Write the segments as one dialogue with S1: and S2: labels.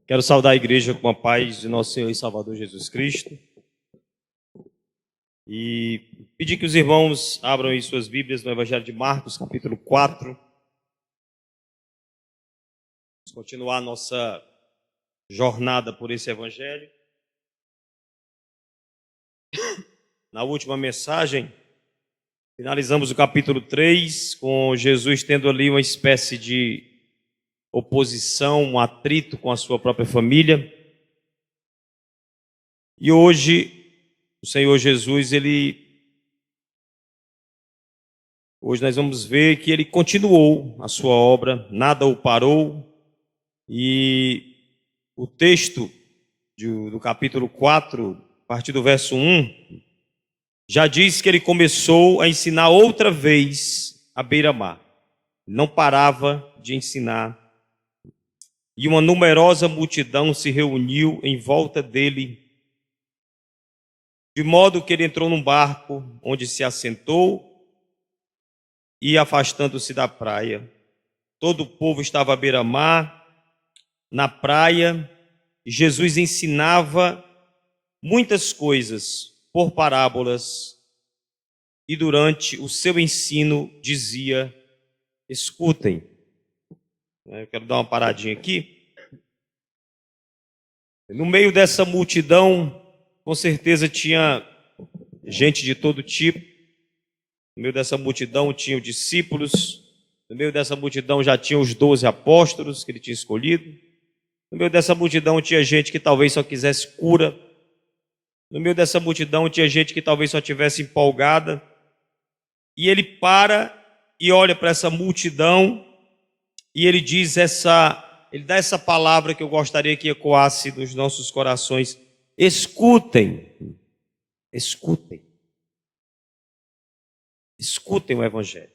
S1: Quero saudar a igreja com a paz de nosso Senhor e Salvador Jesus Cristo e pedir que os irmãos abram aí suas Bíblias no Evangelho de Marcos, capítulo 4. Vamos continuar a nossa jornada por esse Evangelho. Na última mensagem, finalizamos o capítulo 3, com Jesus tendo ali uma espécie de oposição, um atrito com a sua própria família. E hoje, o Senhor Jesus, hoje nós vamos ver que ele continuou a sua obra, nada o parou. E o texto do capítulo 4, a partir do verso 1, já diz que ele começou a ensinar outra vez à beira-mar. Não parava de ensinar. E uma numerosa multidão se reuniu em volta dele, de modo que ele entrou num barco, onde se assentou e afastando-se da praia. Todo o povo estava à beira-mar, na praia, e Jesus ensinava muitas coisas por parábolas, e durante o seu ensino dizia: escutem. Eu quero dar uma paradinha aqui. No meio dessa multidão, com certeza tinha gente de todo tipo. No meio dessa multidão tinha os discípulos. No meio dessa multidão já tinha os 12 apóstolos que ele tinha escolhido. No meio dessa multidão tinha gente que talvez só quisesse cura. No meio dessa multidão tinha gente que talvez só tivesse empolgada. E ele para e olha para essa multidão e ele diz ele dá essa palavra que eu gostaria que ecoasse nos nossos corações: escutem, escutem, escutem o Evangelho.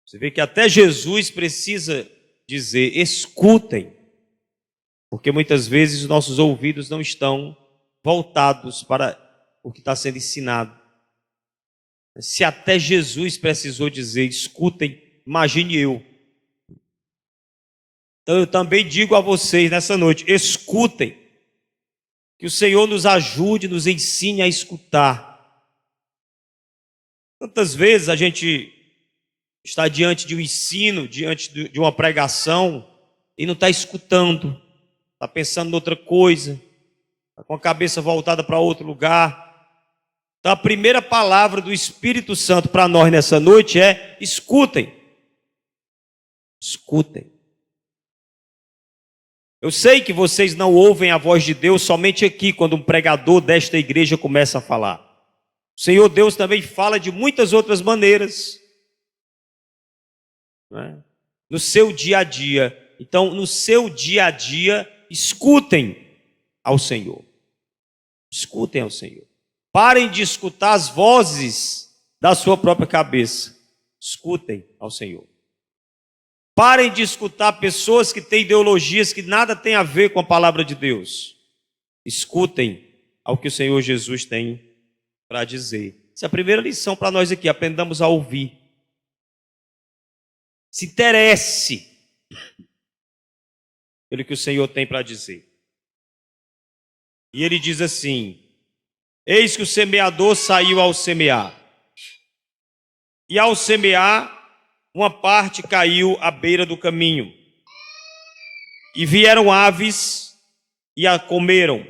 S1: Você vê que até Jesus precisa dizer: escutem, porque muitas vezes os nossos ouvidos não estão voltados para o que está sendo ensinado. Se até Jesus precisou dizer: escutem, imagine eu. Então eu também digo a vocês nessa noite: escutem, que o Senhor nos ajude, nos ensine a escutar. Tantas vezes a gente está diante de um ensino, diante de uma pregação, e não está escutando, está pensando em outra coisa, está com a cabeça voltada para outro lugar. Então a primeira palavra do Espírito Santo para nós nessa noite é: escutem. Escutem. Eu sei que vocês não ouvem a voz de Deus somente aqui, quando um pregador desta igreja começa a falar. O Senhor Deus também fala de muitas outras maneiras, né? No seu dia a dia. Então, no seu dia a dia, escutem ao Senhor. Escutem ao Senhor. Parem de escutar as vozes da sua própria cabeça. Escutem ao Senhor. Parem de escutar pessoas que têm ideologias que nada têm a ver com a palavra de Deus. Escutem ao que o Senhor Jesus tem para dizer. Essa é a primeira lição para nós aqui: aprendamos a ouvir. Se interesse pelo que o Senhor tem para dizer. E ele diz assim: eis que o semeador saiu ao semear. E ao semear, uma parte caiu à beira do caminho. E vieram aves e a comeram.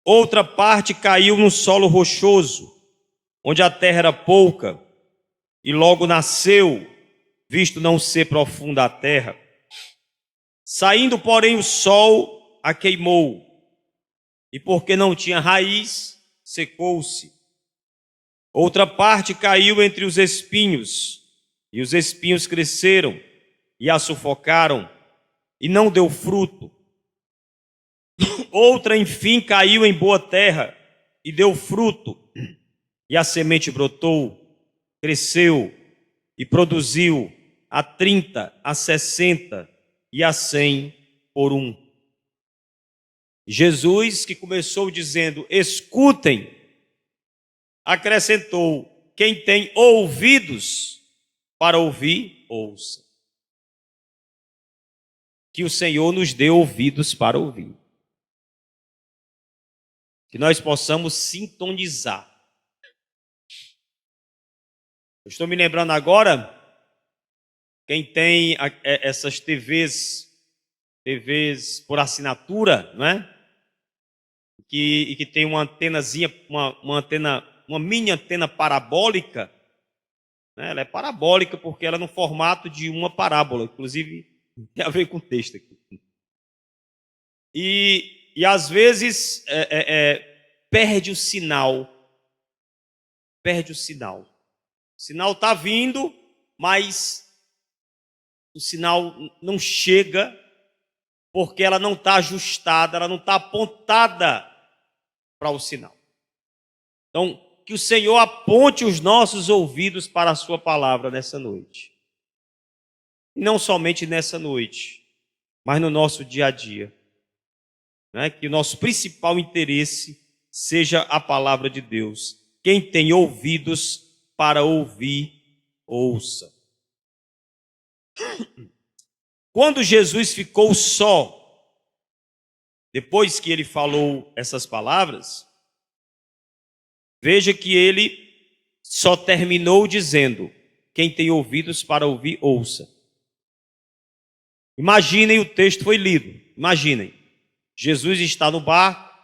S1: Outra parte caiu no solo rochoso, onde a terra era pouca, e logo nasceu, visto não ser profunda a terra. Saindo, porém, o sol a queimou, e porque não tinha raiz, secou-se. Outra parte caiu entre os espinhos, e os espinhos cresceram e a sufocaram, e não deu fruto. Outra, enfim, caiu em boa terra e deu fruto, e a semente brotou, cresceu e produziu a 30, a 60 e a 100 por um. Jesus, que começou dizendo: escutem, acrescentou: quem tem ouvidos para ouvir, ouça. que o Senhor nos dê ouvidos para ouvir. Que nós possamos sintonizar. Eu estou me lembrando agora, quem tem essas TVs por assinatura, não é? E que tem uma antenazinha, uma mini antena parabólica, né? Ela é parabólica porque ela é no formato de uma parábola, inclusive tem a ver com o texto aqui. E às vezes perde o sinal. Perde o sinal. O sinal está vindo, mas o sinal não chega porque ela não está ajustada, ela não está apontada para o sinal. Então, que o Senhor aponte os nossos ouvidos para a sua palavra nessa noite. E não somente nessa noite, mas no nosso dia a dia. Né? Que o nosso principal interesse seja a palavra de Deus. Quem tem ouvidos para ouvir, ouça. Quando Jesus ficou só, depois que ele falou essas palavras, veja que ele só terminou dizendo: quem tem ouvidos para ouvir, ouça. Imaginem, o texto foi lido. Imaginem, Jesus está no barco,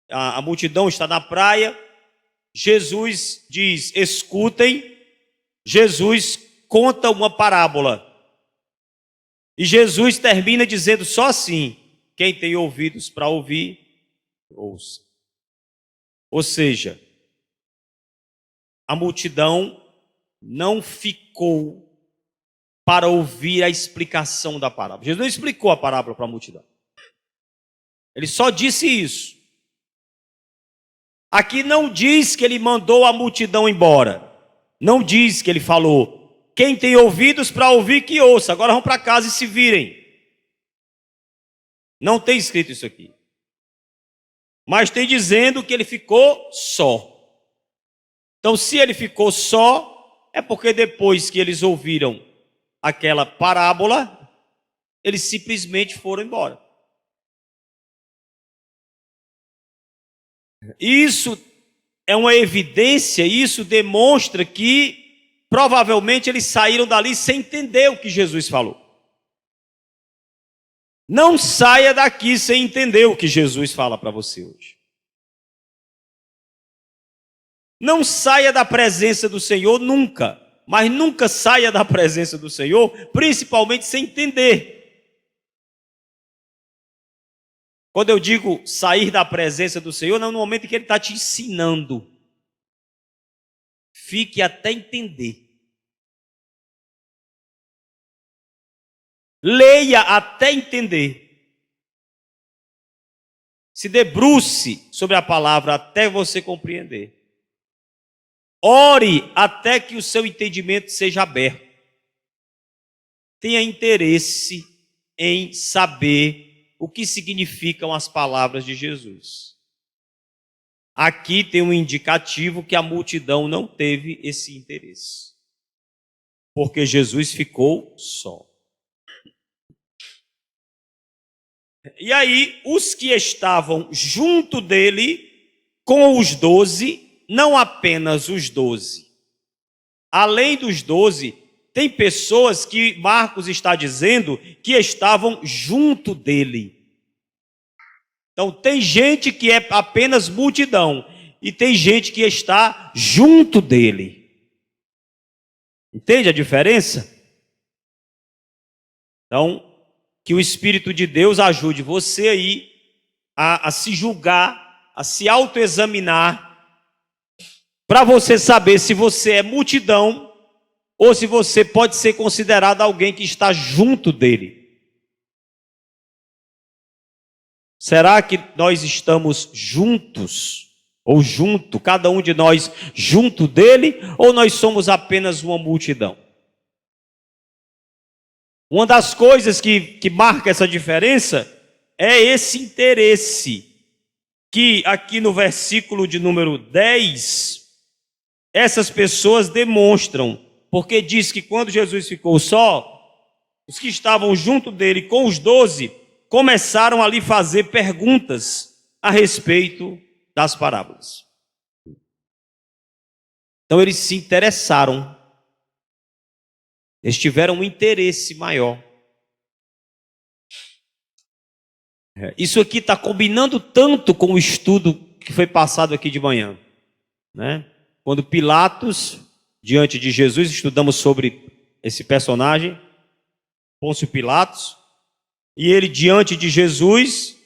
S1: a multidão está na praia. Jesus diz: escutem. Jesus conta uma parábola. E Jesus termina dizendo só assim: quem tem ouvidos para ouvir, ouça. Ou seja, a multidão não ficou para ouvir a explicação da parábola. Jesus não explicou a parábola para a multidão. Ele só disse isso. Aqui não diz que ele mandou a multidão embora. Não diz que ele falou: quem tem ouvidos para ouvir, que ouça. Agora vão para casa e se virem. Não tem escrito isso aqui. Mas tem dizendo que ele ficou só. Então, se ele ficou só, é porque depois que eles ouviram aquela parábola, eles simplesmente foram embora. Isso é uma evidência, isso demonstra que provavelmente eles saíram dali sem entender o que Jesus falou. Não saia daqui sem entender o que Jesus fala para você hoje. Não saia da presença do Senhor nunca, mas nunca saia da presença do Senhor, principalmente sem entender. Quando eu digo sair da presença do Senhor, não é no momento em que Ele está te ensinando. Fique até entender. Leia até entender. Se debruce sobre a palavra até você compreender. Ore até que o seu entendimento seja aberto. Tenha interesse em saber o que significam as palavras de Jesus. Aqui tem um indicativo que a multidão não teve esse interesse. Porque Jesus ficou só. E aí, os que estavam junto dele, com os 12, não apenas os 12. Além dos 12, tem pessoas que Marcos está dizendo que estavam junto dele. Então, tem gente que é apenas multidão e tem gente que está junto dele. Entende a diferença? Então, que o Espírito de Deus ajude você aí a se julgar, a se autoexaminar, para você saber se você é multidão ou se você pode ser considerado alguém que está junto dele. Será que nós estamos juntos, ou junto, cada um de nós junto dele, ou nós somos apenas uma multidão? Uma das coisas que marca essa diferença é esse interesse, que aqui no versículo de número 10, essas pessoas demonstram, porque diz que quando Jesus ficou só, os que estavam junto dele com os 12 começaram a lhe fazer perguntas a respeito das parábolas. Então eles se interessaram, eles tiveram um interesse maior. Isso aqui está combinando tanto com o estudo que foi passado aqui de manhã, né? Quando Pilatos, diante de Jesus, estudamos sobre esse personagem, Pôncio Pilatos, e ele diante de Jesus,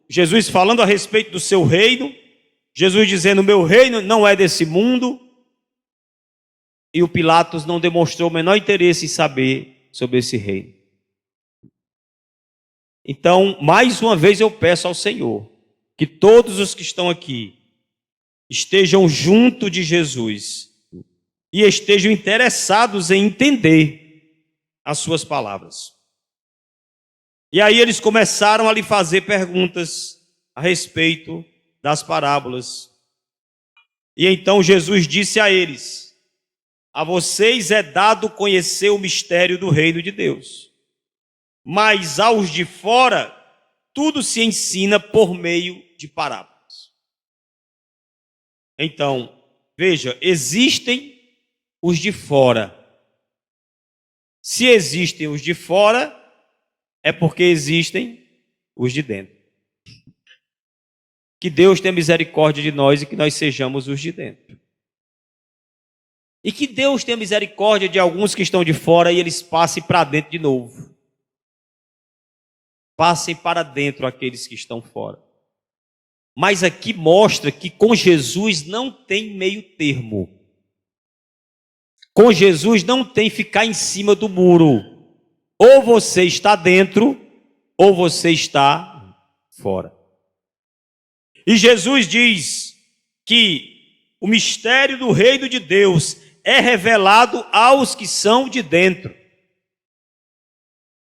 S1: Jesus falando a respeito do seu reino, Jesus dizendo: meu reino não é desse mundo, e o Pilatos não demonstrou o menor interesse em saber sobre esse reino. Então, mais uma vez eu peço ao Senhor que todos os que estão aqui estejam junto de Jesus e estejam interessados em entender as suas palavras. E aí eles começaram a lhe fazer perguntas a respeito das parábolas. E então Jesus disse a eles: a vocês é dado conhecer o mistério do reino de Deus, mas aos de fora tudo se ensina por meio de parábolas. Então, veja, existem os de fora. Se existem os de fora, é porque existem os de dentro. Que Deus tenha misericórdia de nós e que nós sejamos os de dentro. E que Deus tenha misericórdia de alguns que estão de fora e eles passem para dentro de novo. Passem para dentro aqueles que estão fora. Mas aqui mostra que com Jesus não tem meio termo. Com Jesus não tem ficar em cima do muro. Ou você está dentro, ou você está fora. E Jesus diz que o mistério do reino de Deus é revelado aos que são de dentro.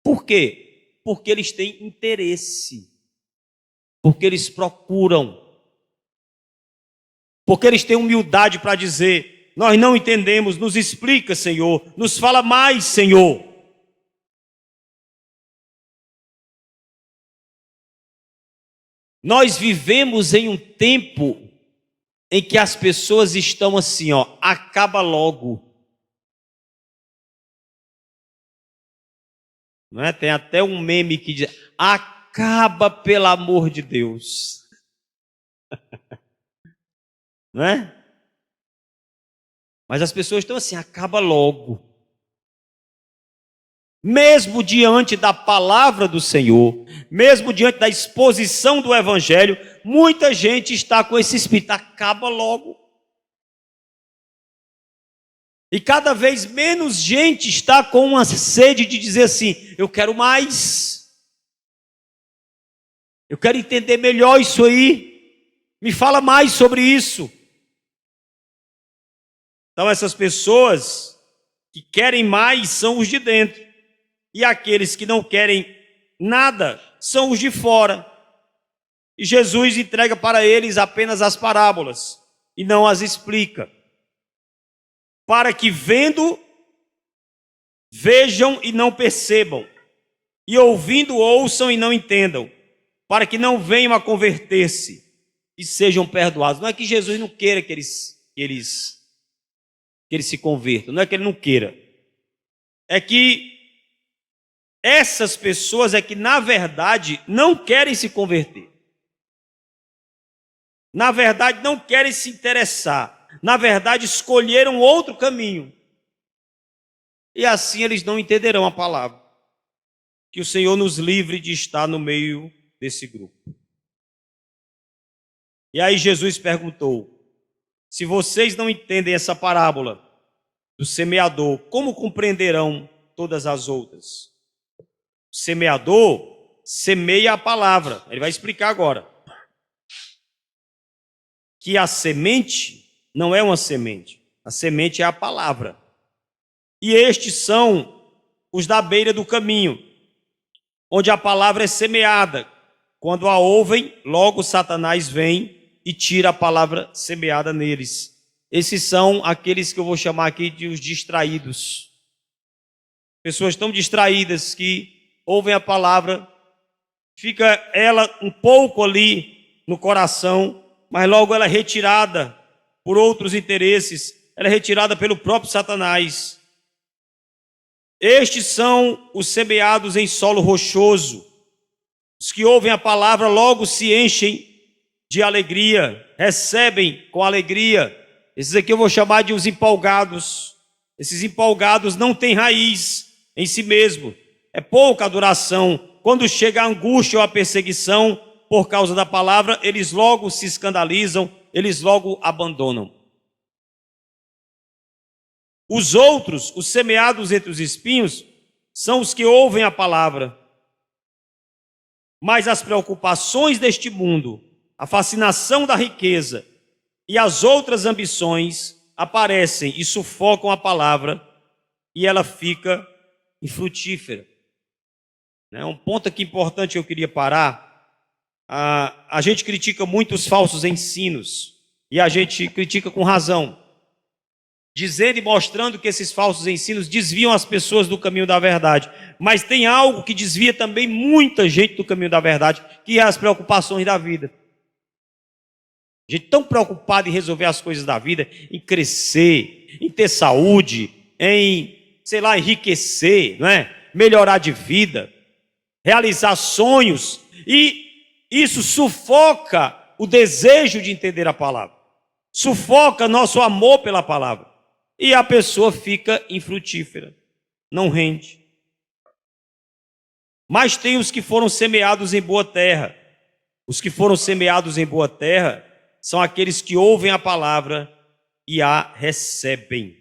S1: Por quê? Porque eles têm interesse. Porque eles procuram. Porque eles têm humildade para dizer: nós não entendemos, nos explica, Senhor, nos fala mais, Senhor. Nós vivemos em um tempo em que as pessoas estão assim, acaba logo. Não é? Tem até um meme que diz: acaba, pelo amor de Deus. Não é? Mas as pessoas estão assim: acaba logo. Mesmo diante da palavra do Senhor, mesmo diante da exposição do Evangelho, muita gente está com esse espírito: acaba logo. E cada vez menos gente está com uma sede de dizer assim: eu quero mais. Eu quero entender melhor isso aí. Me fala mais sobre isso. Então essas pessoas que querem mais são os de dentro. E aqueles que não querem nada são os de fora. E Jesus entrega para eles apenas as parábolas e não as explica. Para que vendo, vejam e não percebam. E ouvindo, ouçam e não entendam. Para que não venham a converter-se e sejam perdoados. Não é que Jesus não queira que eles se convertam. Não é que ele não queira. É que essas pessoas é que, na verdade, não querem se converter. Na verdade, não querem se interessar. Na verdade, escolheram outro caminho. E assim eles não entenderão a palavra. Que o Senhor nos livre de estar no meio desse grupo. E aí Jesus perguntou: se vocês não entendem essa parábola do semeador, como compreenderão todas as outras? O semeador semeia a palavra. Ele vai explicar agora. Que a semente não é uma semente. A semente é a palavra. E estes são os da beira do caminho, onde a palavra é semeada. Quando a ouvem, logo Satanás vem e tira a palavra semeada neles. esses são aqueles que eu vou chamar aqui de os distraídos. Pessoas tão distraídas que ouvem a palavra, fica ela um pouco ali no coração, mas logo ela é retirada por outros interesses, ela é retirada pelo próprio Satanás. Estes são os semeados em solo rochoso. Os que ouvem a palavra logo se enchem de alegria, recebem com alegria. Esses aqui eu vou chamar de os empolgados. Esses empolgados não têm raiz em si mesmo. É pouca a duração. Quando chega a angústia ou a perseguição por causa da palavra, eles logo se escandalizam, eles logo abandonam. Os outros, os semeados entre os espinhos, são os que ouvem a palavra. Mas as preocupações deste mundo, a fascinação da riqueza e as outras ambições aparecem e sufocam a palavra e ela fica infrutífera. Um ponto aqui importante que eu queria parar. A gente critica muito os falsos ensinos e a gente critica com razão, dizendo e mostrando que esses falsos ensinos desviam as pessoas do caminho da verdade. Mas tem algo que desvia também muita gente do caminho da verdade, que é as preocupações da vida. Gente tão preocupada em resolver as coisas da vida, em crescer, em ter saúde, em, enriquecer, não é? Melhorar de vida, realizar sonhos, e isso sufoca o desejo de entender a palavra, sufoca nosso amor pela palavra. E a pessoa fica infrutífera, não rende. Mas tem os que foram semeados em boa terra. Os que foram semeados em boa terra são aqueles que ouvem a palavra e a recebem.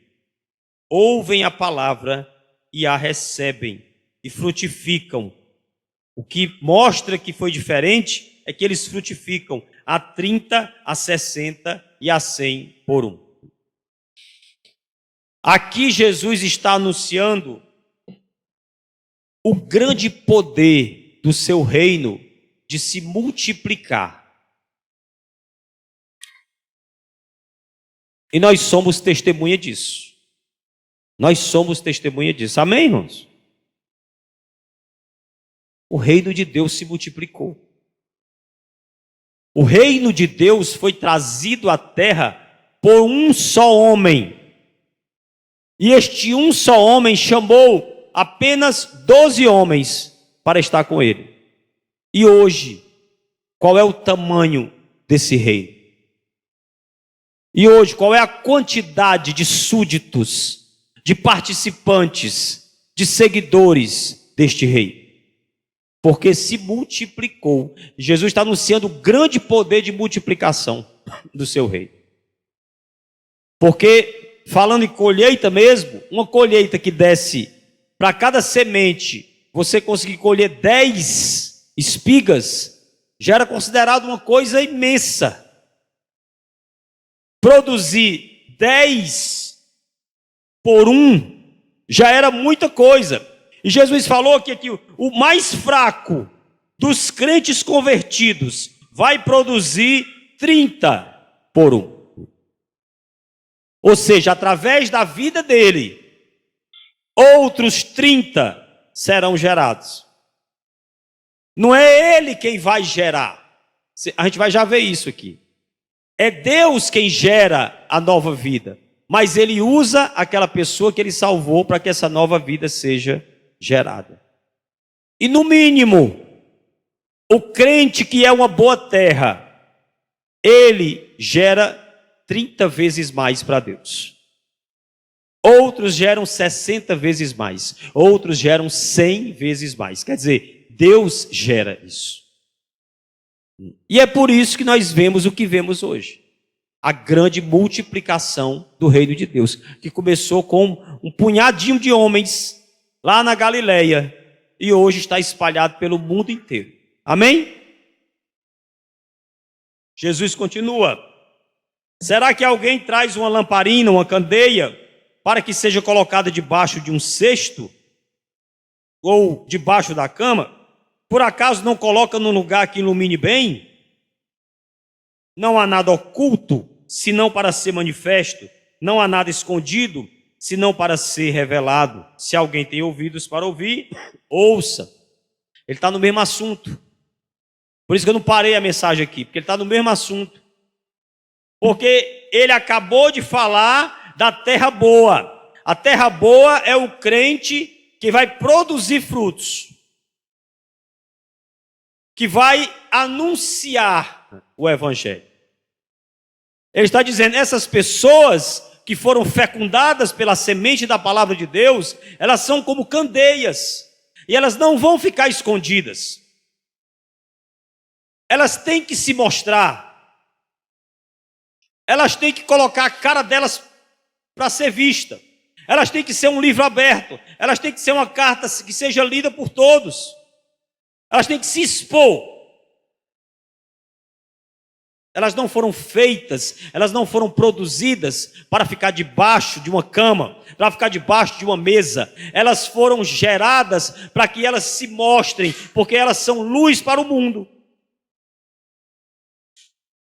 S1: Ouvem a palavra e a recebem e frutificam. O que mostra que foi diferente é que eles frutificam a 30, a 60 e a 100 por um. Aqui Jesus está anunciando o grande poder do seu reino de se multiplicar. E nós somos testemunha disso. Nós somos testemunha disso. Amém, irmãos? O reino de Deus se multiplicou. O reino de Deus foi trazido à terra por um só homem. E este um só homem chamou apenas 12 homens para estar com ele. E hoje, qual é o tamanho desse reino? E hoje, qual é a quantidade de súditos, de participantes, de seguidores deste reino? Porque se multiplicou. Jesus está anunciando o grande poder de multiplicação do seu reino. Porque falando em colheita mesmo, uma colheita que desse para cada semente, você conseguir colher 10 espigas, já era considerado uma coisa imensa. Produzir 10 por um, já era muita coisa. E Jesus falou que aqui, o mais fraco dos crentes convertidos vai produzir 30 por um. Ou seja, através da vida dele, outros 30 serão gerados. Não é ele quem vai gerar. A gente vai já ver isso aqui. É Deus quem gera a nova vida. Mas ele usa aquela pessoa que ele salvou para que essa nova vida seja gerada. E no mínimo, o crente que é uma boa terra, ele gera 30 vezes mais para Deus. Outros geram 60 vezes mais. Outros geram 100 vezes mais. Quer dizer, Deus gera isso. E é por isso que nós vemos o que vemos hoje. A grande multiplicação do reino de Deus. Que começou com um punhadinho de homens lá na Galileia. E hoje está espalhado pelo mundo inteiro. Amém? Jesus continua. Será que alguém traz uma lamparina, uma candeia, para que seja colocada debaixo de um cesto? Ou debaixo da cama? Por acaso não coloca num lugar que ilumine bem? Não há nada oculto senão para ser manifesto, não há nada escondido, senão para ser revelado. Se alguém tem ouvidos para ouvir, ouça. Ele está no mesmo assunto. Por isso que eu não parei a mensagem aqui, porque ele está no mesmo assunto. Porque ele acabou de falar da terra boa. A terra boa é o crente que vai produzir frutos, que vai anunciar o evangelho. Ele está dizendo, essas pessoas que foram fecundadas pela semente da palavra de Deus, elas são como candeias, e elas não vão ficar escondidas. Elas têm que se mostrar. Elas têm que colocar a cara delas para ser vista. Elas têm que ser um livro aberto. Elas têm que ser uma carta que seja lida por todos. Elas têm que se expor. Elas não foram feitas, elas não foram produzidas para ficar debaixo de uma cama, para ficar debaixo de uma mesa. Elas foram geradas para que elas se mostrem, porque elas são luz para o mundo.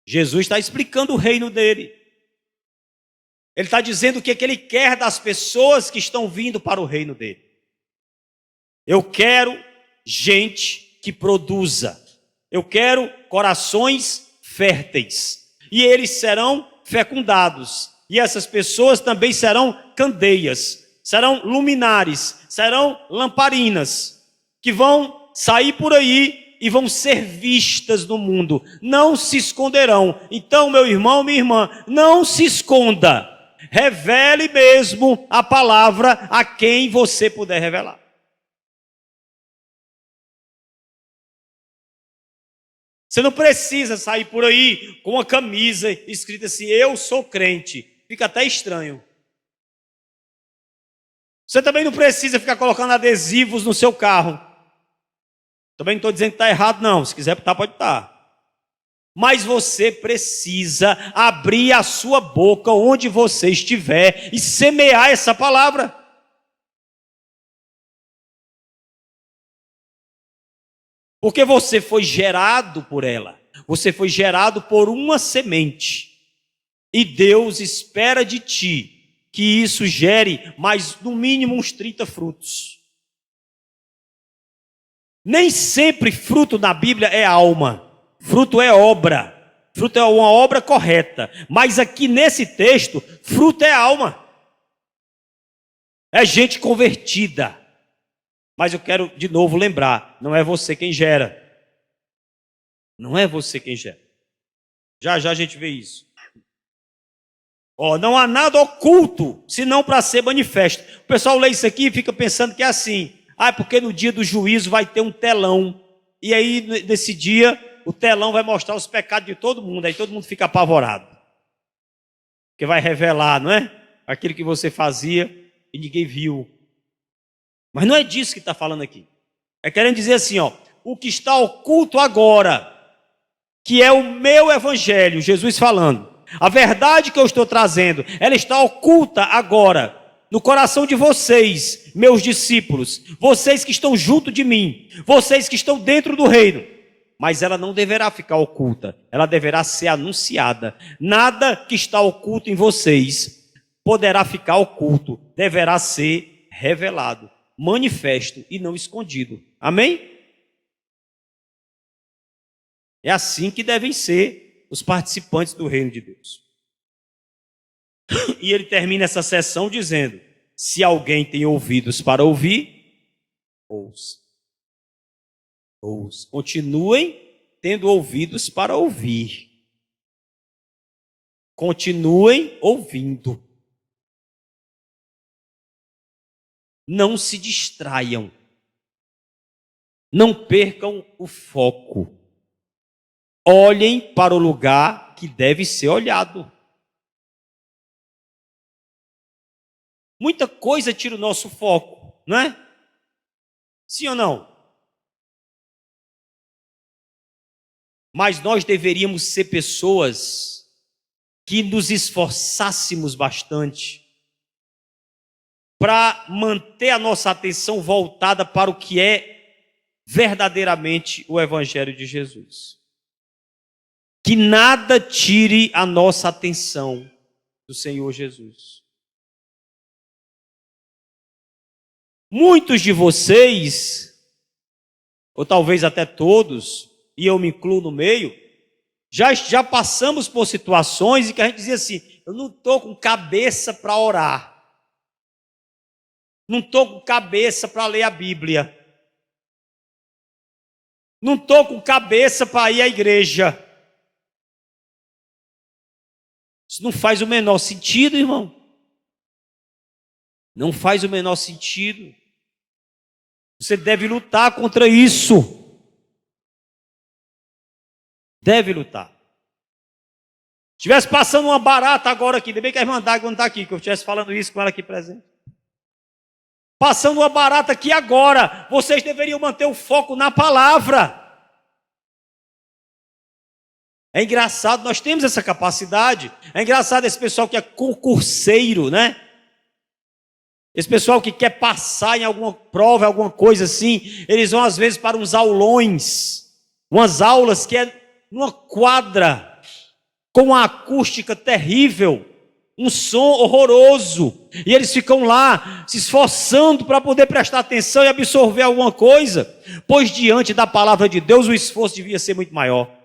S1: Jesus está explicando o reino dele. Ele está dizendo o que ele quer das pessoas que estão vindo para o reino dele. Eu quero gente que produza. Eu quero corações férteis. E eles serão fecundados. E essas pessoas também serão candeias, serão luminares, serão lamparinas, que vão sair por aí e vão ser vistas no mundo. Não se esconderão. Então, meu irmão, minha irmã, não se esconda. Revele mesmo a palavra a quem você puder revelar. Você não precisa sair por aí com uma camisa escrita assim, eu sou crente. Fica até estranho. Você também não precisa ficar colocando adesivos no seu carro. Também não estou dizendo que está errado, não. Se quiser botar, pode estar. Mas você precisa abrir a sua boca onde você estiver e semear essa palavra. Porque você foi gerado por ela. Você foi gerado por uma semente. E Deus espera de ti que isso gere mais, no mínimo, uns 30 frutos. Nem sempre fruto na Bíblia é alma. Fruto é obra. Fruto é uma obra correta. Mas aqui nesse texto, fruto é alma. É gente convertida. Mas eu quero de novo lembrar, não é você quem gera. Não é você quem gera. Já já a gente vê isso. Não há nada oculto, senão para ser manifesto. O pessoal lê isso aqui e fica pensando que é assim. Porque no dia do juízo vai ter um telão. E aí, nesse dia, o telão vai mostrar os pecados de todo mundo. Aí todo mundo fica apavorado. Porque vai revelar, não é? Aquilo que você fazia e ninguém viu. Mas não é disso que está falando aqui. É querendo dizer assim, o que está oculto agora, que é o meu evangelho, Jesus falando. A verdade que eu estou trazendo, ela está oculta agora, no coração de vocês, meus discípulos, vocês que estão junto de mim, vocês que estão dentro do reino. Mas ela não deverá ficar oculta, ela deverá ser anunciada. Nada que está oculto em vocês poderá ficar oculto, deverá ser revelado, manifesto e não escondido. Amém? É assim que devem ser os participantes do reino de Deus. E ele termina essa sessão dizendo, se alguém tem ouvidos para ouvir, ouça. Ouça. Continuem tendo ouvidos para ouvir. Continuem ouvindo. Não se distraiam. Não percam o foco. Olhem para o lugar que deve ser olhado. Muita coisa tira o nosso foco, não é? Sim ou não? Mas nós deveríamos ser pessoas que nos esforçássemos bastante para manter a nossa atenção voltada para o que é verdadeiramente o Evangelho de Jesus. que nada tire a nossa atenção do Senhor Jesus. Muitos de vocês, ou talvez até todos, e eu me incluo no meio, já passamos por situações em que a gente dizia assim: eu não estou com cabeça para orar, não estou com cabeça para ler a Bíblia, não estou com cabeça para ir à igreja. Isso não faz o menor sentido, irmão. Não faz o menor sentido. Você deve lutar contra isso. Deve lutar. Se estivesse passando uma barata agora aqui, ainda bem que a irmã Dágua não está aqui, que eu estivesse falando isso com ela aqui presente. Passando uma barata aqui agora, vocês deveriam manter o foco na palavra. É engraçado, nós temos essa capacidade. É engraçado esse pessoal que é concurseiro, né? Esse pessoal que quer passar em alguma prova, alguma coisa assim, eles vão às vezes para uns aulões, umas aulas que é numa quadra, com uma acústica terrível, um som horroroso, e eles ficam lá se esforçando para poder prestar atenção e absorver alguma coisa, pois diante da palavra de Deus o esforço devia ser muito maior.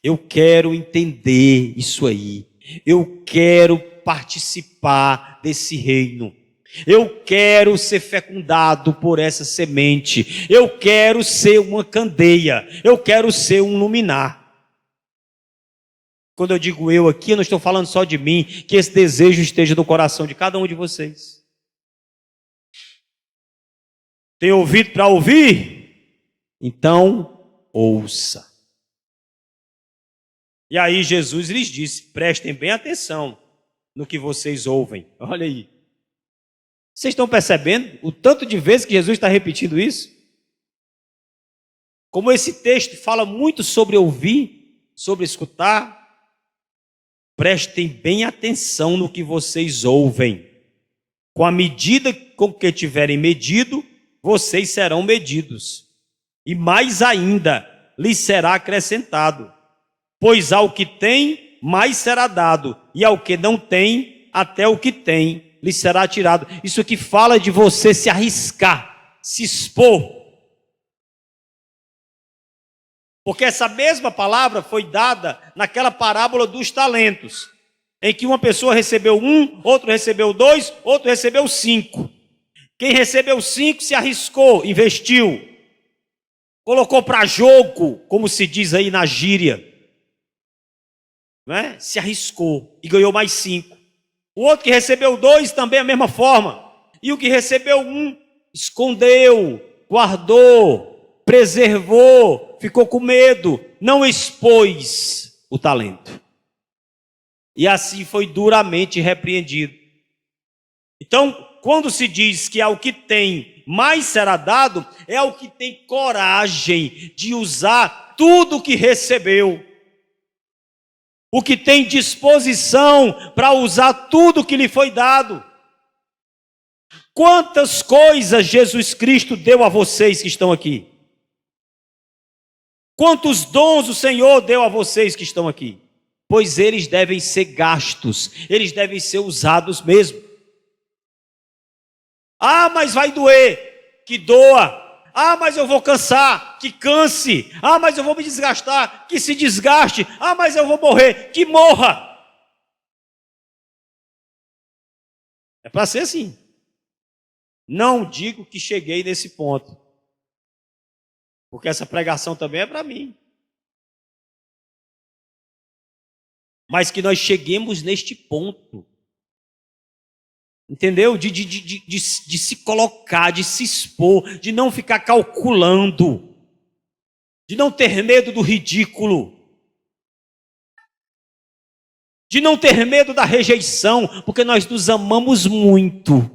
S1: Eu quero entender isso aí, eu quero participar desse reino, eu quero ser fecundado por essa semente, eu quero ser uma candeia, eu quero ser um luminar. Quando eu digo eu aqui, eu não estou falando só de mim, que esse desejo esteja no coração de cada um de vocês. Tem ouvido para ouvir? Então, ouça. E aí Jesus lhes disse: prestem bem atenção no que vocês ouvem. Olha aí. Vocês estão percebendo o tanto de vezes que Jesus está repetindo isso? Como esse texto fala muito sobre ouvir, sobre escutar, prestem bem atenção no que vocês ouvem. Com a medida com que tiverem medido, vocês serão medidos. E mais ainda, lhes será acrescentado. Pois ao que tem, mais será dado. E ao que não tem, até o que tem, lhe será tirado. Isso aqui fala de você se arriscar, se expor. Porque essa mesma palavra foi dada naquela parábola dos talentos, em que uma pessoa recebeu 1, outro recebeu 2, outro recebeu 5. Quem recebeu 5 se arriscou, investiu, colocou para jogo, como se diz aí na gíria, não é? Se arriscou e ganhou mais 5. O outro que recebeu 2 também a mesma forma. E o que recebeu 1 escondeu, guardou, preservou, ficou com medo, não expôs o talento. E assim foi duramente repreendido. Então, quando se diz que ao que tem mais será dado, é ao que tem coragem de usar tudo o que recebeu. O que tem disposição para usar tudo que lhe foi dado. Quantas coisas Jesus Cristo deu a vocês que estão aqui? Quantos dons o Senhor deu a vocês que estão aqui? Pois eles devem ser gastos, eles devem ser usados mesmo. Ah, mas vai doer, que doa. Ah, mas eu vou cansar, que canse. Ah, mas eu vou me desgastar, que se desgaste. Ah, mas eu vou morrer, que morra. É para ser assim. Não digo que cheguei nesse ponto, porque essa pregação também é para mim. Mas que nós cheguemos neste ponto. Entendeu? De se colocar, de se expor, de não ficar calculando, de não ter medo do ridículo, de não ter medo da rejeição, porque nós nos amamos muito.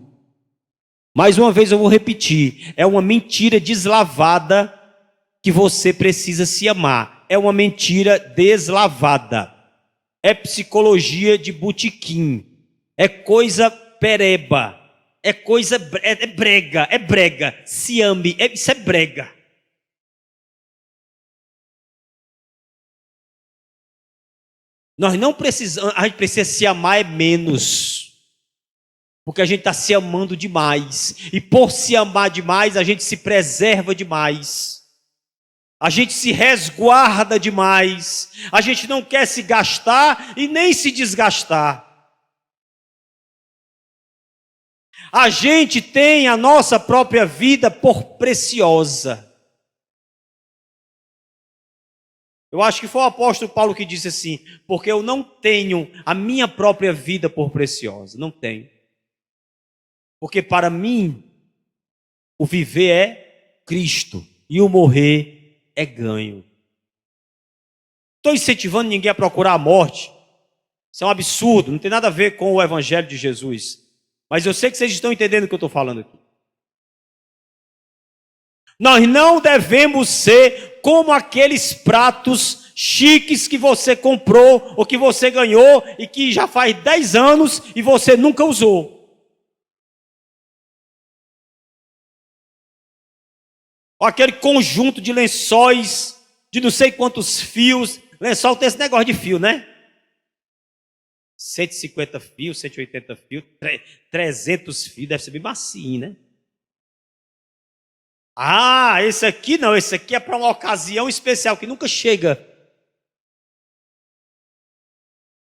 S1: Mais uma vez eu vou repetir, é uma mentira deslavada que você precisa se amar. É uma mentira deslavada. É psicologia de botequim. É coisa pereba. É coisa, é brega. Se ame, isso é brega. Nós não precisamos, a gente precisa se amar é menos. Porque a gente está se amando demais. E por se amar demais, a gente se preserva demais. A gente se resguarda demais. A gente não quer se gastar e nem se desgastar. A gente tem a nossa própria vida por preciosa. Eu acho que foi o apóstolo Paulo que disse assim: porque eu não tenho a minha própria vida por preciosa. Não tenho. Porque para mim, o viver é Cristo e o morrer é ganho. Estou incentivando ninguém a procurar a morte. Isso é um absurdo, não tem nada a ver com o evangelho de Jesus. Mas eu sei que vocês estão entendendo o que eu estou falando aqui. Nós não devemos ser como aqueles pratos chiques que você comprou ou que você ganhou e que já faz 10 anos e você nunca usou. Ou aquele conjunto de lençóis, de não sei quantos fios. Lençol tem esse negócio de fio, né? 150 fios, 180 fios, 300 fios, deve ser bem macio, né? Ah, esse aqui não, esse aqui é para uma ocasião especial, que nunca chega.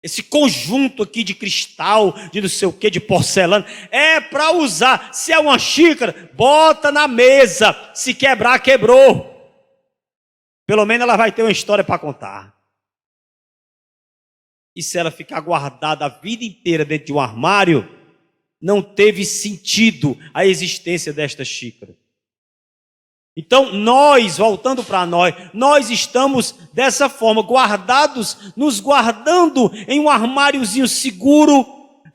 S1: Esse conjunto aqui de cristal, de não sei o que, de porcelana, é para usar. Se é uma xícara, bota na mesa. Se quebrar, quebrou. Pelo menos ela vai ter uma história para contar. E se ela ficar guardada a vida inteira dentro de um armário, não teve sentido a existência desta xícara. Então nós, voltando para nós estamos dessa forma, guardados, nos guardando em um armáriozinho seguro,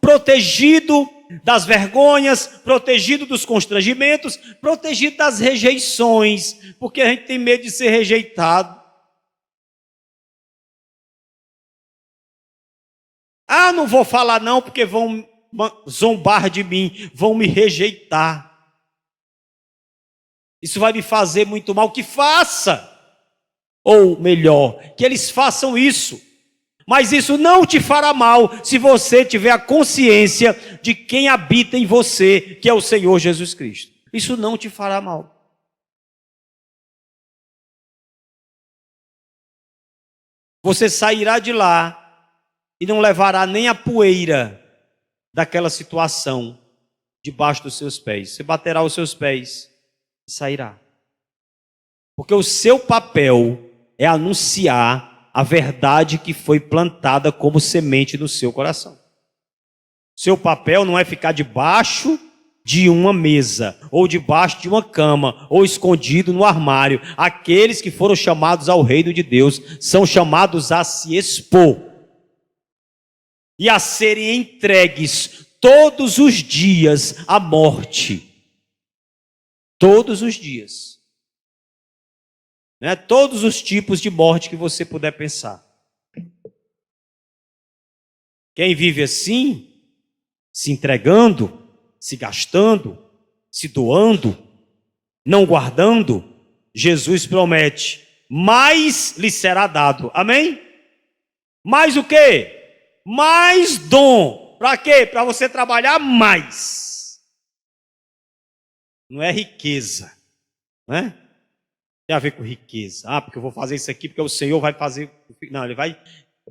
S1: protegido das vergonhas, protegido dos constrangimentos, protegido das rejeições, porque a gente tem medo de ser rejeitado. Ah, não vou falar não, porque vão zombar de mim, vão me rejeitar. Isso vai me fazer muito mal, que faça. Ou melhor, que eles façam isso. Mas isso não te fará mal se você tiver a consciência de quem habita em você, que é o Senhor Jesus Cristo. Isso não te fará mal. Você sairá de lá e não levará nem a poeira daquela situação debaixo dos seus pés. Você baterá os seus pés e sairá. Porque o seu papel é anunciar a verdade que foi plantada como semente no seu coração. Seu papel não é ficar debaixo de uma mesa, ou debaixo de uma cama, ou escondido no armário. Aqueles que foram chamados ao reino de Deus são chamados a se expor e a serem entregues todos os dias à morte. Todos os dias. Né? Todos os tipos de morte que você puder pensar. Quem vive assim, se entregando, se gastando, se doando, não guardando, Jesus promete, mais lhe será dado. Amém? Mais o quê? Mais dom. Para quê? Para você trabalhar mais. Não é riqueza, né? Tem a ver com riqueza. Ah, porque eu vou fazer isso aqui, porque o Senhor vai fazer. Não, Ele vai.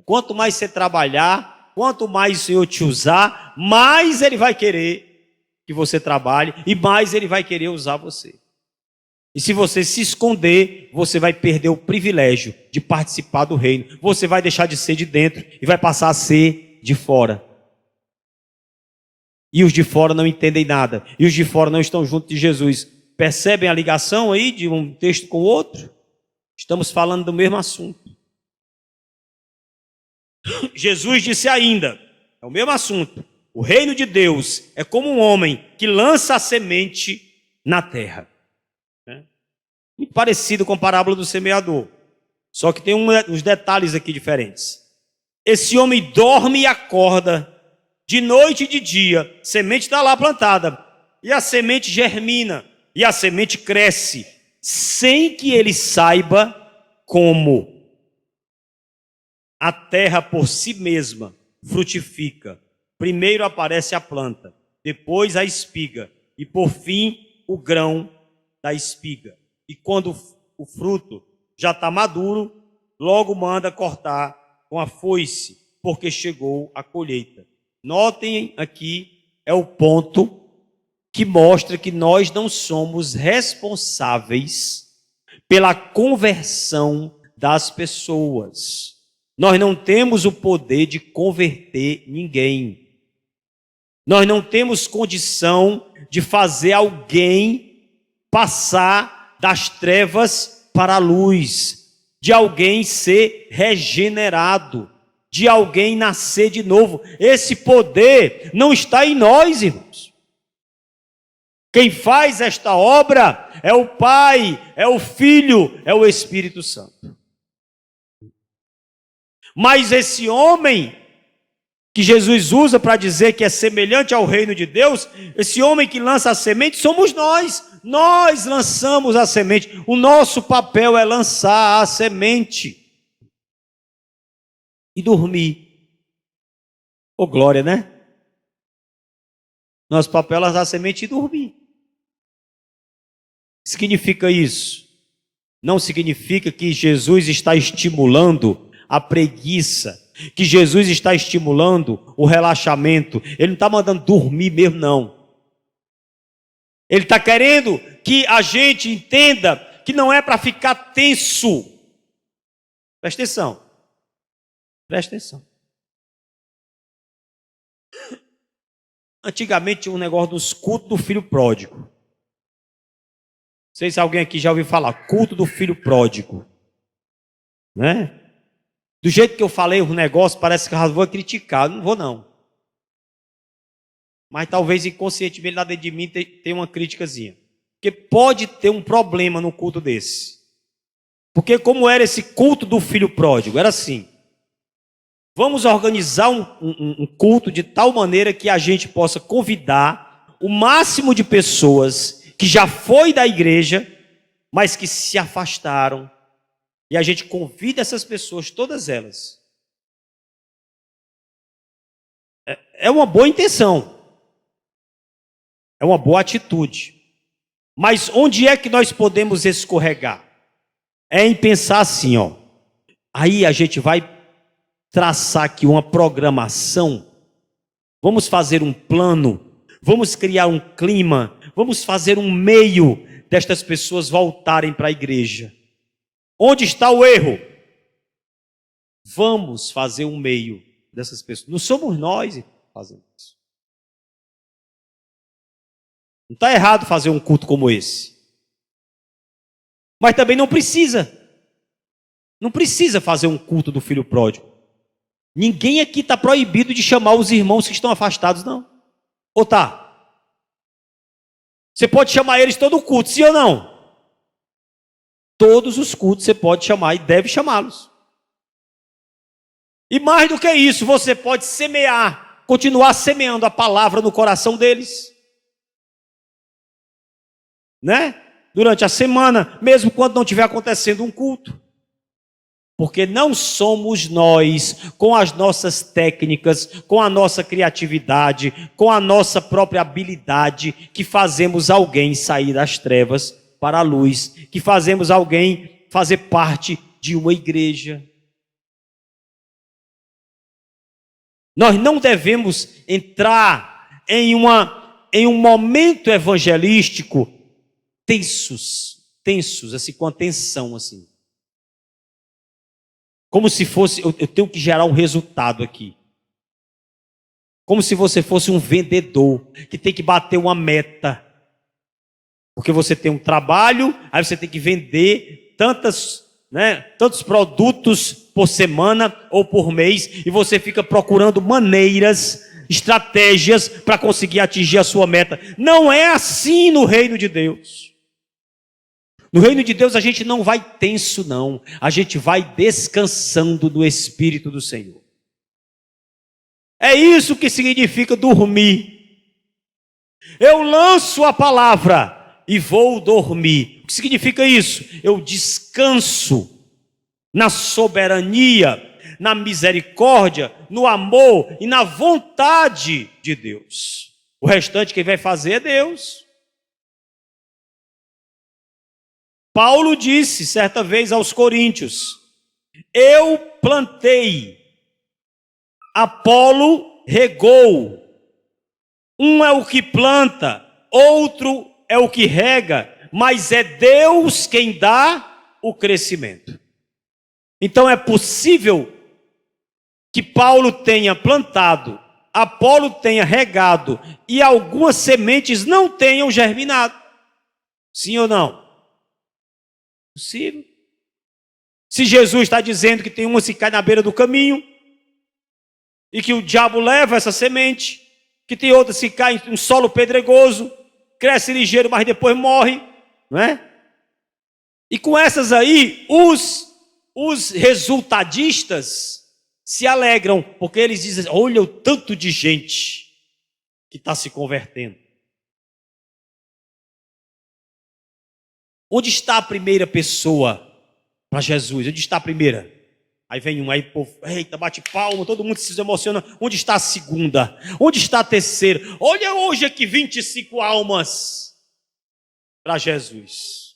S1: Quanto mais você trabalhar, quanto mais o Senhor te usar, mais Ele vai querer que você trabalhe e mais Ele vai querer usar você. E se você se esconder, você vai perder o privilégio de participar do reino. Você vai deixar de ser de dentro e vai passar a ser de fora. E os de fora não entendem nada. E os de fora não estão junto de Jesus. Percebem a ligação aí de um texto com o outro? Estamos falando do mesmo assunto. Jesus disse ainda, é o mesmo assunto. O reino de Deus é como um homem que lança a semente na terra. Muito parecido com a parábola do semeador. Só que tem uns detalhes aqui diferentes. Esse homem dorme e acorda de noite e de dia, semente está lá plantada, e a semente germina, e a semente cresce, sem que ele saiba como. a terra por si mesma frutifica. Primeiro aparece a planta, depois a espiga e por fim o grão da espiga. E quando o fruto já está maduro, logo manda cortar com a foice, porque chegou a colheita. Notem aqui, é o ponto que mostra que nós não somos responsáveis pela conversão das pessoas. Nós não temos o poder de converter ninguém. Nós não temos condição de fazer alguém passar das trevas para a luz, de alguém ser regenerado, de alguém nascer de novo. Esse poder não está em nós, irmãos. Quem faz esta obra é o Pai, é o Filho, é o Espírito Santo. Mas esse homem que Jesus usa para dizer que é semelhante ao reino de Deus, esse homem que lança a semente somos nós. Nós lançamos a semente. O nosso papel é lançar a semente. E dormir. Ô glória, né? Nosso papel é lançar a semente e dormir. Significa isso? Não significa que Jesus está estimulando a preguiça, que Jesus está estimulando o relaxamento. Ele não está mandando dormir mesmo, não. Ele está querendo que a gente entenda que não é para ficar tenso. Presta atenção. Presta atenção. Antigamente tinha um negócio dos cultos do filho pródigo. Não sei se alguém aqui já ouviu falar, culto do filho pródigo. Né? Do jeito que eu falei o negócio, parece que eu vou criticar. Não vou, não. Mas talvez inconscientemente lá dentro de mim tem uma criticazinha. Porque pode ter um problema no culto desse. Porque como era esse culto do filho pródigo? Era assim. Vamos organizar um culto de tal maneira que a gente possa convidar o máximo de pessoas que já foi da igreja, mas que se afastaram. E a gente convida essas pessoas, todas elas. É uma boa intenção. É uma boa atitude. Mas onde é que nós podemos escorregar? É em pensar assim, ó. Aí a gente vai traçar aqui uma programação. Vamos fazer um plano. Vamos criar um clima. Vamos fazer um meio destas pessoas voltarem para a igreja. Onde está o erro? Vamos fazer um meio dessas pessoas. Não somos nós que fazemos isso. Não está errado fazer um culto como esse. Mas também não precisa. Não precisa fazer um culto do filho pródigo. Ninguém aqui está proibido de chamar os irmãos que estão afastados, não. Ou está? Você pode chamar eles todo o culto, sim ou não? Todos os cultos você pode chamar e deve chamá-los. E mais do que isso, você pode semear, continuar semeando a palavra no coração deles. Né? Durante a semana, mesmo quando não estiver acontecendo um culto. Porque não somos nós, com as nossas técnicas, com a nossa criatividade, com a nossa própria habilidade, que fazemos alguém sair das trevas para a luz, que fazemos alguém fazer parte de uma igreja. Nós não devemos entrar em um momento evangelístico tensos, assim, com atenção, assim. Como se fosse, eu tenho que gerar um resultado aqui. Como se você fosse um vendedor que tem que bater uma meta. Porque você tem um trabalho, aí você tem que vender tantos produtos por semana ou por mês, e você fica procurando maneiras, estratégias para conseguir atingir a sua meta. Não é assim no reino de Deus. No reino de Deus a gente não vai tenso, não. A gente vai descansando no Espírito do Senhor. É isso que significa dormir. Eu lanço a palavra e vou dormir. O que significa isso? Eu descanso na soberania, na misericórdia, no amor e na vontade de Deus. O restante quem vai fazer é Deus. Paulo disse certa vez aos coríntios: eu plantei, Apolo regou. Um é o que planta, outro é o que rega, mas é Deus quem dá o crescimento. Então é possível que Paulo tenha plantado, Apolo tenha regado e algumas sementes não tenham germinado. Sim ou não? Possível. Se Jesus está dizendo que tem uma que cai na beira do caminho e que o diabo leva essa semente, que tem outras que caem em um solo pedregoso, cresce ligeiro, mas depois morre, não é? E com essas aí, os resultadistas se alegram, porque eles dizem: olha o tanto de gente que está se convertendo. Onde está a primeira pessoa para Jesus? Onde está a primeira? Aí vem um, aí o povo, eita, bate palma, todo mundo se emociona. Onde está a segunda? Onde está a terceira? Olha hoje aqui 25 almas para Jesus.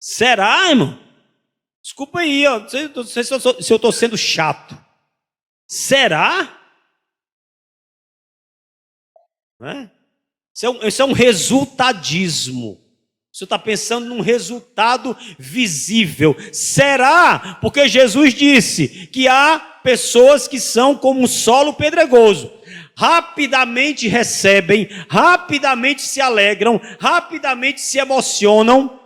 S1: Será, irmão? Desculpa aí, ó, não sei se eu estou sendo chato. Será? Não é? Isso é um resultadismo. Você está pensando num resultado visível. Será? Porque Jesus disse que há pessoas que são como um solo pedregoso. Rapidamente recebem, rapidamente se alegram, rapidamente se emocionam.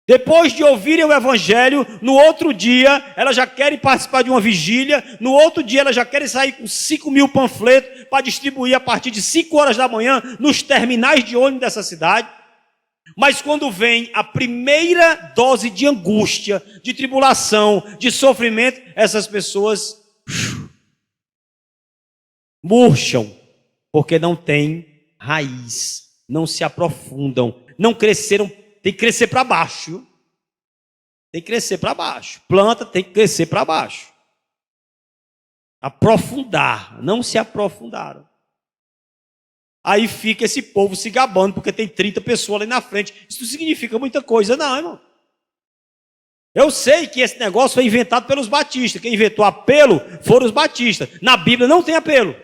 S1: Depois de ouvirem o evangelho, no outro dia, elas já querem participar de uma vigília, no outro dia elas já querem sair com 5.000 panfletos para distribuir a partir de 5 horas da manhã nos terminais de ônibus dessa cidade. Mas quando vem a primeira dose de angústia, de tribulação, de sofrimento, essas pessoas murcham, porque não têm raiz, não se aprofundam, não cresceram. Tem que crescer para baixo. Tem que crescer para baixo. Planta tem que crescer para baixo. Aprofundar. Não se aprofundaram. Aí fica esse povo se gabando porque tem 30 pessoas ali na frente. Isso não significa muita coisa não, irmão. Eu sei que esse negócio foi inventado pelos batistas. Quem inventou apelo foram os batistas. Na Bíblia não tem apelo.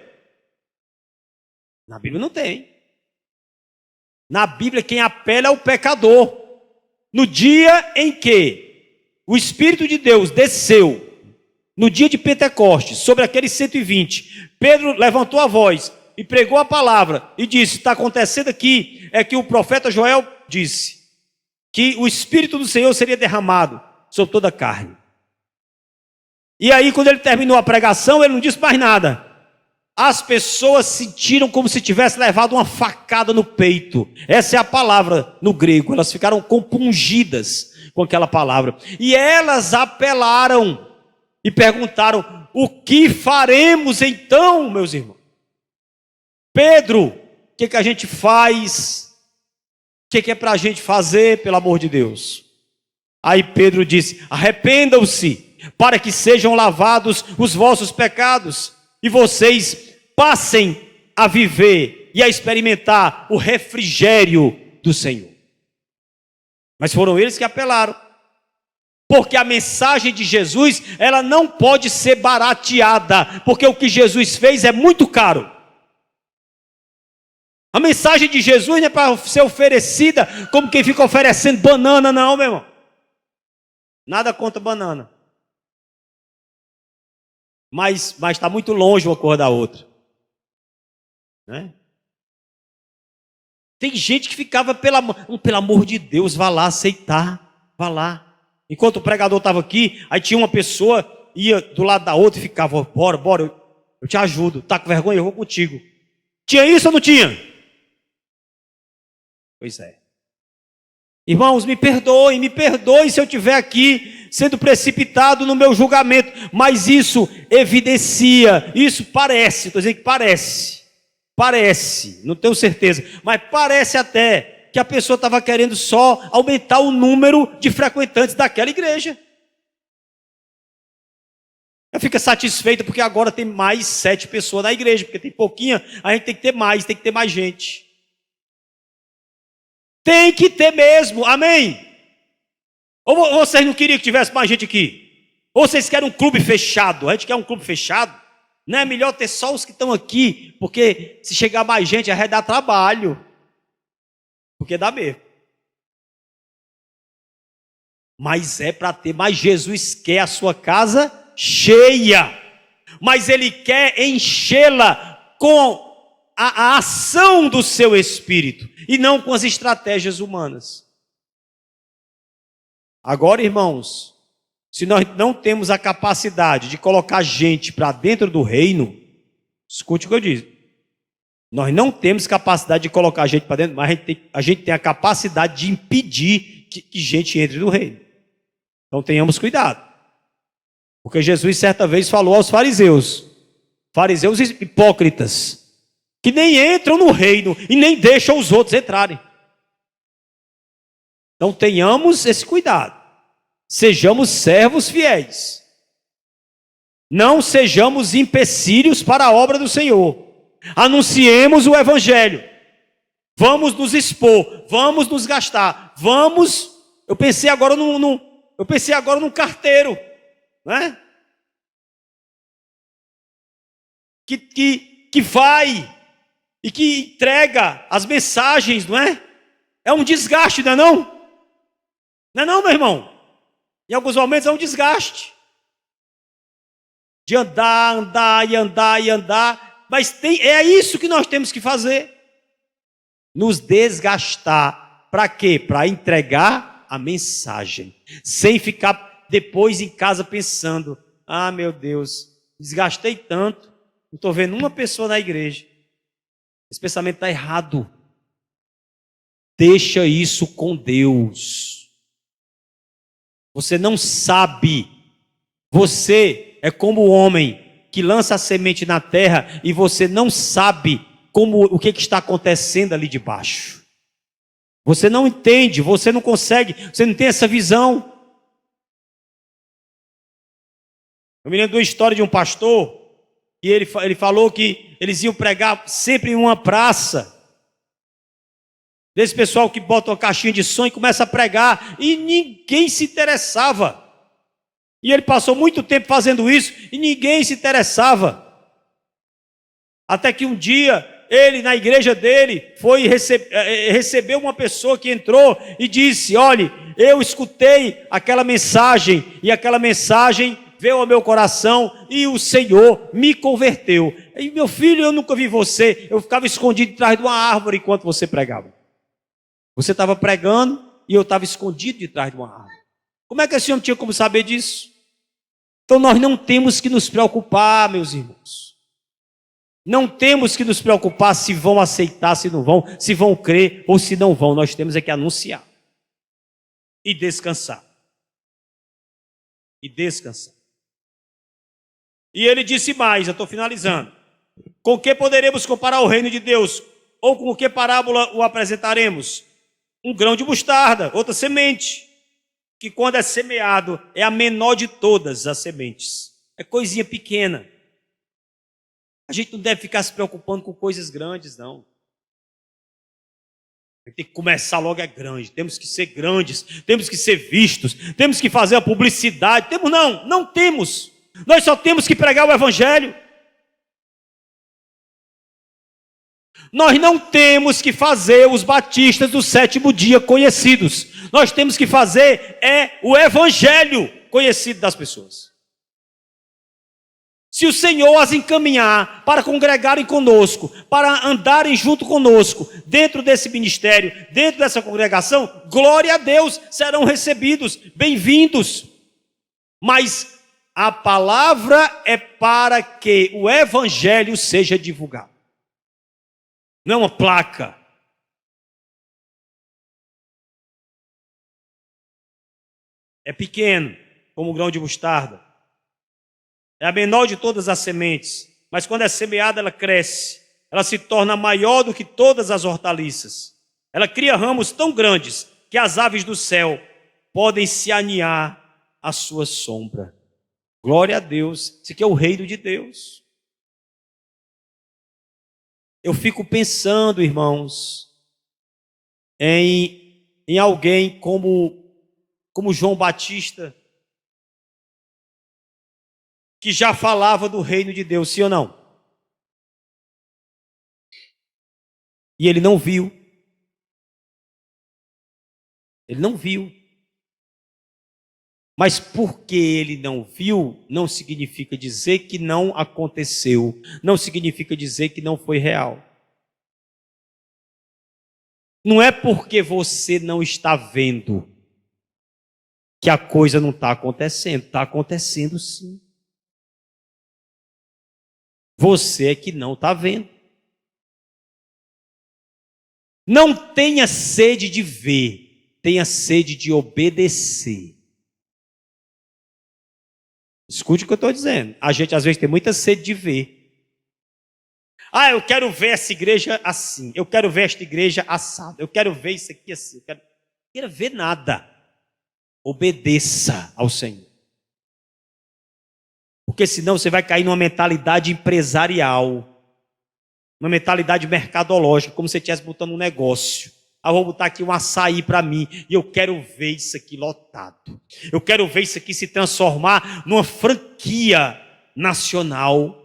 S1: Na Bíblia não tem. Na Bíblia, quem apela é o pecador. No dia em que o Espírito de Deus desceu, no dia de Pentecostes, sobre aqueles 120, Pedro levantou a voz e pregou a palavra e disse: está acontecendo aqui, é que o profeta Joel disse que o Espírito do Senhor seria derramado sobre toda a carne. E aí, quando ele terminou a pregação, ele não disse mais nada. As pessoas sentiram como se tivesse levado uma facada no peito. Essa é a palavra no grego. Elas ficaram compungidas com aquela palavra. E elas apelaram e perguntaram: o que faremos então, meus irmãos? Pedro, o que a gente faz? O que é para a gente fazer, pelo amor de Deus? Aí Pedro disse: arrependam-se, para que sejam lavados os vossos pecados, e vocês passem a viver e a experimentar o refrigério do Senhor. Mas foram eles que apelaram. Porque a mensagem de Jesus, ela não pode ser barateada, porque o que Jesus fez é muito caro. A mensagem de Jesus não é para ser oferecida como quem fica oferecendo banana, não, meu irmão. Nada contra banana. Mas está muito longe uma coisa da outra. Né? Tem gente que ficava, pelo amor de Deus, vá lá aceitar, vá lá. Enquanto o pregador estava aqui, aí tinha uma pessoa, ia do lado da outra e ficava: bora, eu te ajudo, tá com vergonha, eu vou contigo. Tinha isso ou não tinha? Pois é. Irmãos, me perdoem se eu estiver aqui sendo precipitado no meu julgamento, mas isso evidencia, isso parece, estou dizendo que parece, não tenho certeza, mas parece até que a pessoa estava querendo só aumentar o número de frequentantes daquela igreja. Ela fica satisfeita porque agora tem mais 7 pessoas na igreja, porque tem pouquinha, a gente tem que ter mais gente. Tem que ter mesmo, amém? Ou vocês não queriam que tivesse mais gente aqui? Ou vocês querem um clube fechado? A gente quer um clube fechado? Não é melhor ter só os que estão aqui, porque se chegar mais gente, vai dar trabalho. Porque dá mesmo. Mas é para ter, mas Jesus quer a sua casa cheia. Mas Ele quer enchê-la com a ação do seu Espírito e não com as estratégias humanas. Agora, irmãos, se nós não temos a capacidade de colocar gente para dentro do reino, escute o que eu disse. Nós não temos capacidade de colocar gente para dentro, mas a gente tem a capacidade de impedir que gente entre no reino. Então tenhamos cuidado. Porque Jesus certa vez falou aos fariseus hipócritas, que nem entram no reino e nem deixam os outros entrarem. Então tenhamos esse cuidado. Sejamos servos fiéis. Não sejamos empecilhos para a obra do Senhor. Anunciemos o Evangelho. Vamos nos expor, vamos nos gastar, vamos. Eu pensei agora num carteiro, né? Que vai e que entrega as mensagens, não é? É um desgaste, não é não? Não é não, meu irmão? Em alguns momentos é um desgaste. De andar e andar. Mas é isso que nós temos que fazer. Nos desgastar. Para quê? Para entregar a mensagem. Sem ficar depois em casa pensando, ah, meu Deus, desgastei tanto, não estou vendo uma pessoa na igreja. Esse pensamento está errado. Deixa isso com Deus. Você não sabe. Você é como o homem que lança a semente na terra e você não sabe o que está acontecendo ali debaixo. Você não entende, você não consegue, você não tem essa visão. Eu me lembro de uma história de um pastor, e ele falou que eles iam pregar sempre em uma praça. Desse pessoal que bota uma caixinha de som e começa a pregar, e ninguém se interessava. E ele passou muito tempo fazendo isso, e ninguém se interessava. Até que um dia, ele na igreja dele, recebeu uma pessoa que entrou e disse, olhe, eu escutei aquela mensagem, e aquela mensagem veio ao meu coração, e o Senhor me converteu. E meu filho, eu nunca vi você, eu ficava escondido atrás de uma árvore enquanto você pregava. Você estava pregando e eu estava escondido de trás de uma árvore. Como é que esse homem tinha como saber disso? Então nós não temos que nos preocupar, meus irmãos. Não temos que nos preocupar se vão aceitar, se não vão, se vão crer ou se não vão. Nós temos é que anunciar. E descansar. E descansar. E ele disse mais, eu estou finalizando. Com que poderemos comparar o reino de Deus? Ou com que parábola o apresentaremos? Um grão de mostarda, outra semente, que quando é semeado é a menor de todas as sementes. É coisinha pequena. A gente não deve ficar se preocupando com coisas grandes, não. A gente tem que começar logo grande. Temos que ser grandes, temos que ser vistos, temos que fazer a publicidade. Não temos. Nós só temos que pregar o Evangelho. Nós não temos que fazer os batistas do 7º dia conhecidos. Nós temos que fazer o Evangelho conhecido das pessoas. Se o Senhor as encaminhar para congregarem conosco, para andarem junto conosco, dentro desse ministério, dentro dessa congregação, glória a Deus, serão recebidos, bem-vindos. Mas a palavra é para que o Evangelho seja divulgado. Não é uma placa. É pequeno, como um grão de mostarda. É a menor de todas as sementes. Mas quando é semeada, ela cresce. Ela se torna maior do que todas as hortaliças. Ela cria ramos tão grandes que as aves do céu podem se aninhar à sua sombra. Glória a Deus. Isso aqui é o reino de Deus. Eu fico pensando, irmãos, em alguém como João Batista, que já falava do reino de Deus, sim ou não? E ele não viu. Ele não viu. Mas porque ele não viu, não significa dizer que não aconteceu. Não significa dizer que não foi real. Não é porque você não está vendo que a coisa não está acontecendo. Está acontecendo sim. Você é que não está vendo. Não tenha sede de ver, tenha sede de obedecer. Escute o que eu estou dizendo. A gente às vezes tem muita sede de ver. Ah, eu quero ver essa igreja assim. Eu quero ver esta igreja assada. Eu quero ver isso aqui assim. Eu quero ver nada. Obedeça ao Senhor. Porque senão você vai cair numa mentalidade empresarial. Uma mentalidade mercadológica, como se você estivesse botando um negócio. Ah, vou botar aqui um açaí para mim e eu quero ver isso aqui lotado. Eu quero ver isso aqui se transformar numa franquia nacional.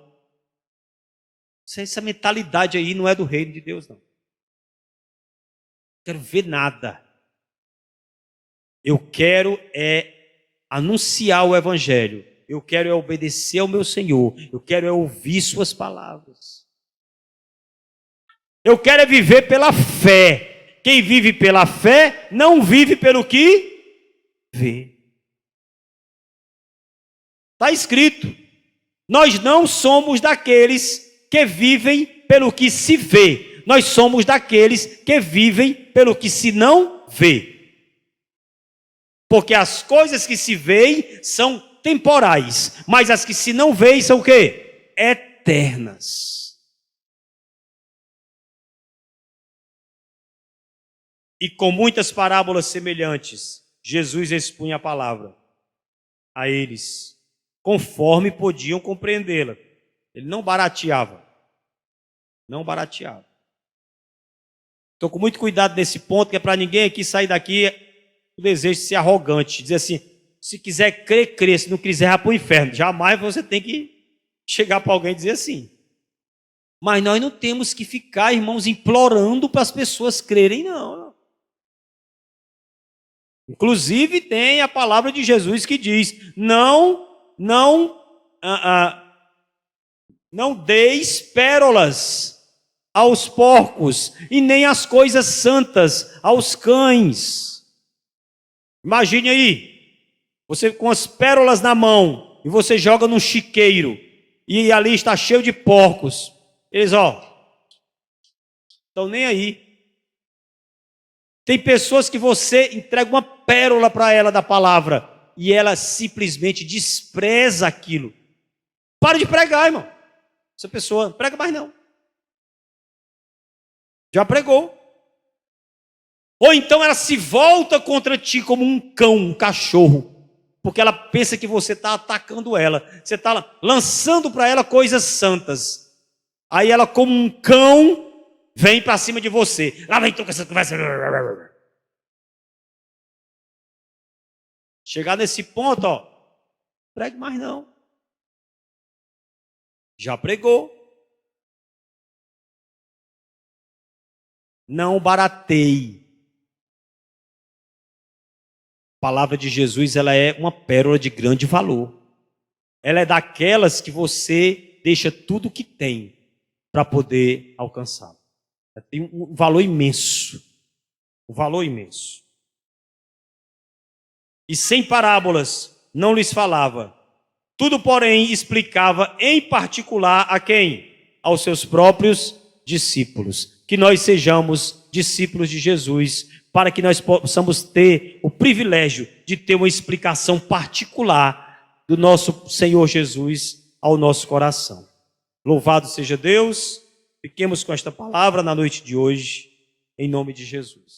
S1: Essa mentalidade aí não é do reino de Deus, não. Não quero ver nada. Eu quero anunciar o evangelho. Eu quero obedecer ao meu Senhor. Eu quero ouvir suas palavras. Eu quero viver pela fé. Quem vive pela fé não vive pelo que vê. Está escrito. Nós não somos daqueles que vivem pelo que se vê. Nós somos daqueles que vivem pelo que se não vê. Porque as coisas que se veem são temporais, mas as que se não veem são o quê? Eternas. E com muitas parábolas semelhantes, Jesus expunha a palavra a eles, conforme podiam compreendê-la. Ele não barateava. Não barateava. Estou com muito cuidado nesse ponto, que é para ninguém aqui sair daqui com o desejo de ser arrogante, dizer assim, se quiser crer, crê, se não quiser, vai para o inferno. Jamais você tem que chegar para alguém e dizer assim. Mas nós não temos que ficar, irmãos, implorando para as pessoas crerem, não. Inclusive tem a palavra de Jesus que diz, não deis pérolas aos porcos e nem as coisas santas aos cães. Imagine aí, você com as pérolas na mão e você joga num chiqueiro e ali está cheio de porcos. Eles, estão nem aí. Tem pessoas que você entrega uma pérola para ela da palavra e ela simplesmente despreza aquilo. Para de pregar, irmão. Essa pessoa não prega mais não. Já pregou. Ou então ela se volta contra ti como um cão, um cachorro, porque ela pensa que você está atacando ela. Você está lançando para ela coisas santas. Aí ela, como um cão, vem para cima de você. Lá vem tu com essa conversa. Chegar nesse ponto, pregue mais não. Já pregou. Não barateie. A palavra de Jesus, ela é uma pérola de grande valor. Ela é daquelas que você deixa tudo o que tem para poder alcançar. Ela tem um valor imenso. Um valor imenso. E sem parábolas não lhes falava. Tudo, porém, explicava em particular a quem? Aos seus próprios discípulos. Que nós sejamos discípulos de Jesus, para que nós possamos ter o privilégio de ter uma explicação particular do nosso Senhor Jesus ao nosso coração. Louvado seja Deus. Fiquemos com esta palavra na noite de hoje, em nome de Jesus.